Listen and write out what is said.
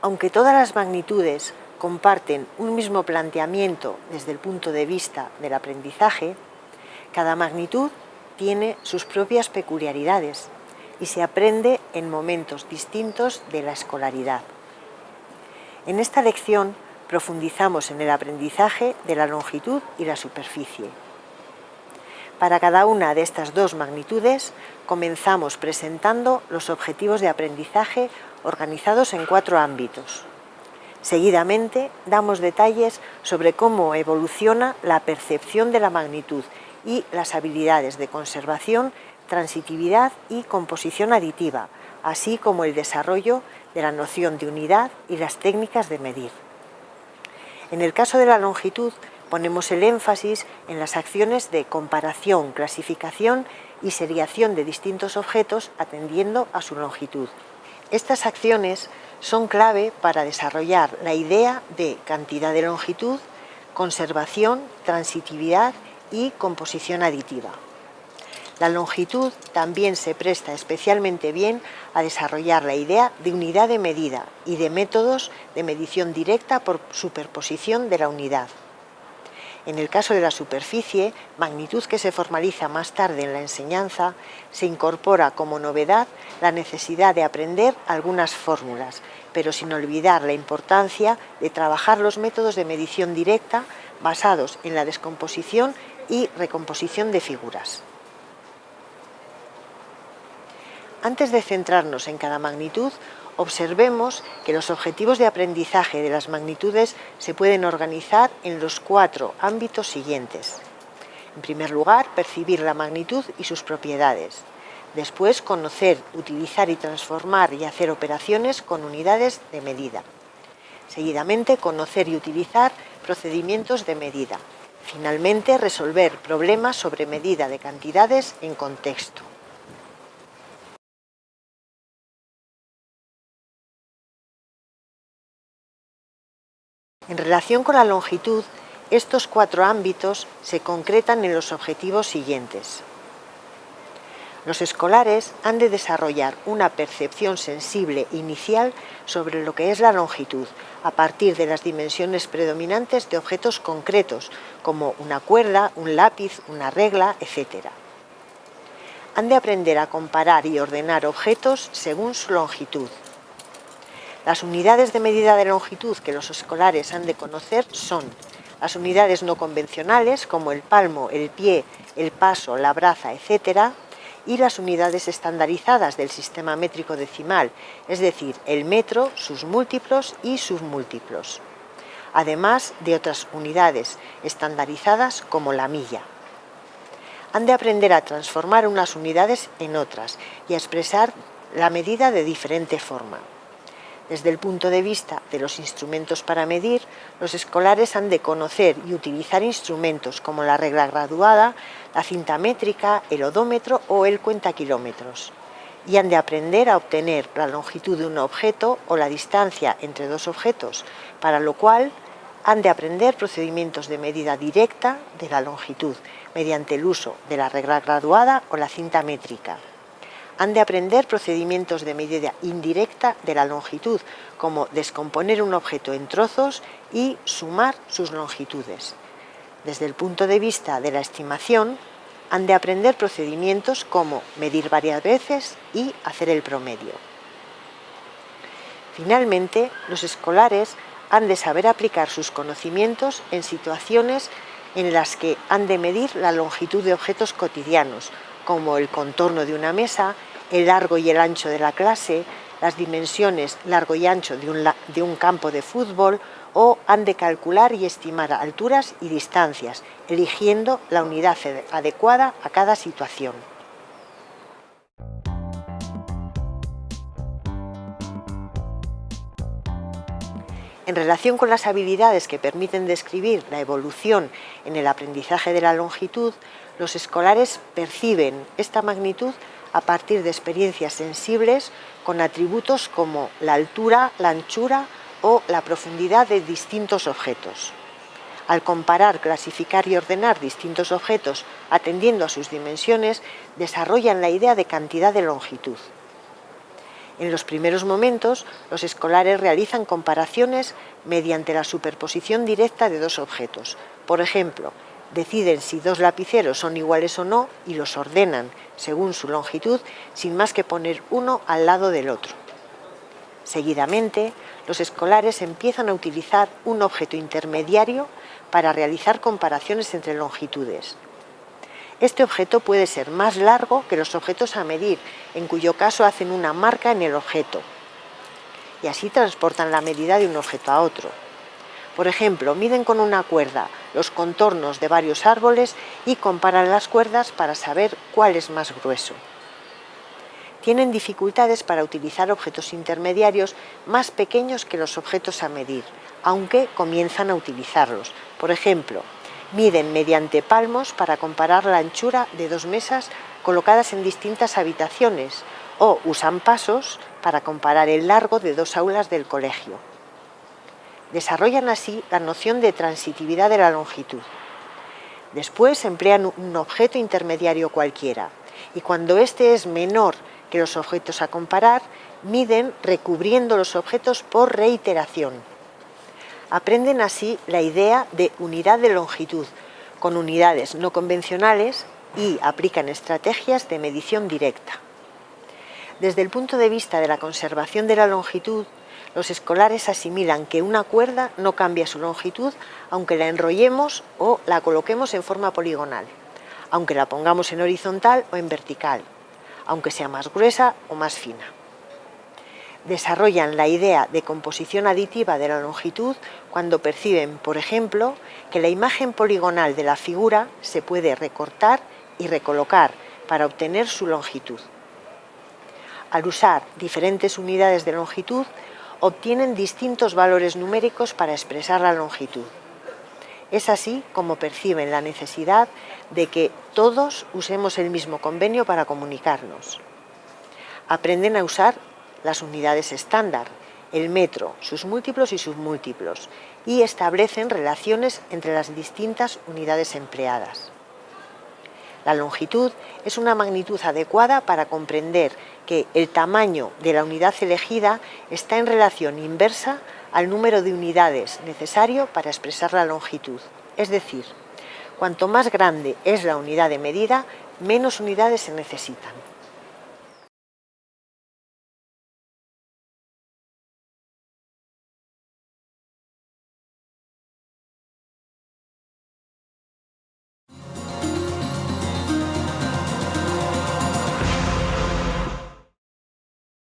Aunque todas las magnitudes comparten un mismo planteamiento desde el punto de vista del aprendizaje, cada magnitud tiene sus propias peculiaridades y se aprende en momentos distintos de la escolaridad. En esta lección profundizamos en el aprendizaje de la longitud y la superficie. Para cada una de estas dos magnitudes comenzamos presentando los objetivos de aprendizaje organizados en 4 ámbitos. Seguidamente damos detalles sobre cómo evoluciona la percepción de la magnitud y las habilidades de conservación, transitividad y composición aditiva, así como el desarrollo de la noción de unidad y las técnicas de medir. En el caso de la longitud, ponemos el énfasis en las acciones de comparación, clasificación y seriación de distintos objetos atendiendo a su longitud. Estas acciones son clave para desarrollar la idea de cantidad de longitud, conservación, transitividad y composición aditiva. La longitud también se presta especialmente bien a desarrollar la idea de unidad de medida y de métodos de medición directa por superposición de la unidad. En el caso de la superficie, magnitud que se formaliza más tarde en la enseñanza, se incorpora como novedad la necesidad de aprender algunas fórmulas, pero sin olvidar la importancia de trabajar los métodos de medición directa basados en la descomposición y recomposición de figuras. Antes de centrarnos en cada magnitud, observemos que los objetivos de aprendizaje de las magnitudes se pueden organizar en los 4 ámbitos siguientes. En primer lugar, percibir la magnitud y sus propiedades. Después, conocer, utilizar y transformar y hacer operaciones con unidades de medida. Seguidamente, conocer y utilizar procedimientos de medida. Finalmente, resolver problemas sobre medida de cantidades en contexto. En relación con la longitud, estos 4 ámbitos se concretan en los objetivos siguientes. Los escolares han de desarrollar una percepción sensible inicial sobre lo que es la longitud, a partir de las dimensiones predominantes de objetos concretos, como una cuerda, un lápiz, una regla, etc. Han de aprender a comparar y ordenar objetos según su longitud. Las unidades de medida de longitud que los escolares han de conocer son las unidades no convencionales, como el palmo, el pie, el paso, la braza, etc., y las unidades estandarizadas del sistema métrico decimal, es decir, el metro, sus múltiplos y submúltiplos, además de otras unidades estandarizadas como la milla. Han de aprender a transformar unas unidades en otras y a expresar la medida de diferente forma. Desde el punto de vista de los instrumentos para medir, los escolares han de conocer y utilizar instrumentos como la regla graduada, la cinta métrica, el odómetro o el cuentakilómetros, y han de aprender a obtener la longitud de un objeto o la distancia entre 2 objetos, para lo cual han de aprender procedimientos de medida directa de la longitud mediante el uso de la regla graduada o la cinta métrica. Han de aprender procedimientos de medida indirecta de la longitud, como descomponer un objeto en trozos y sumar sus longitudes. Desde el punto de vista de la estimación, han de aprender procedimientos como medir varias veces y hacer el promedio. Finalmente, los escolares han de saber aplicar sus conocimientos en situaciones en las que han de medir la longitud de objetos cotidianos, como el contorno de una mesa, el largo y el ancho de la clase, las dimensiones largo y ancho de un campo de fútbol, o han de calcular y estimar alturas y distancias, eligiendo la unidad adecuada a cada situación. En relación con las habilidades que permiten describir la evolución en el aprendizaje de la longitud, los escolares perciben esta magnitud a partir de experiencias sensibles con atributos como la altura, la anchura o la profundidad de distintos objetos. Al comparar, clasificar y ordenar distintos objetos atendiendo a sus dimensiones, desarrollan la idea de cantidad de longitud. En los primeros momentos, los escolares realizan comparaciones mediante la superposición directa de dos objetos. Por ejemplo, deciden si dos lapiceros son iguales o no y los ordenan según su longitud, sin más que poner uno al lado del otro. Seguidamente, los escolares empiezan a utilizar un objeto intermediario para realizar comparaciones entre longitudes. Este objeto puede ser más largo que los objetos a medir, en cuyo caso hacen una marca en el objeto, y así transportan la medida de un objeto a otro. Por ejemplo, miden con una cuerda los contornos de varios árboles y comparan las cuerdas para saber cuál es más grueso. Tienen dificultades para utilizar objetos intermediarios más pequeños que los objetos a medir, aunque comienzan a utilizarlos. Por ejemplo, miden mediante palmos para comparar la anchura de dos mesas colocadas en distintas habitaciones, o usan pasos para comparar el largo de dos aulas del colegio. Desarrollan así la noción de transitividad de la longitud. Después emplean un objeto intermediario cualquiera, y cuando éste es menor que los objetos a comparar, miden recubriendo los objetos por reiteración. Aprenden así la idea de unidad de longitud, con unidades no convencionales, y aplican estrategias de medición directa. Desde el punto de vista de la conservación de la longitud, los escolares asimilan que una cuerda no cambia su longitud aunque la enrollemos o la coloquemos en forma poligonal, aunque la pongamos en horizontal o en vertical, aunque sea más gruesa o más fina. Desarrollan la idea de composición aditiva de la longitud cuando perciben, por ejemplo, que la imagen poligonal de la figura se puede recortar y recolocar para obtener su longitud. Al usar diferentes unidades de longitud, obtienen distintos valores numéricos para expresar la longitud. Es así como perciben la necesidad de que todos usemos el mismo convenio para comunicarnos. Aprenden a usar las unidades estándar, el metro, sus múltiplos y submúltiplos, y establecen relaciones entre las distintas unidades empleadas. La longitud es una magnitud adecuada para comprender que el tamaño de la unidad elegida está en relación inversa al número de unidades necesario para expresar la longitud. Es decir, cuanto más grande es la unidad de medida, menos unidades se necesitan.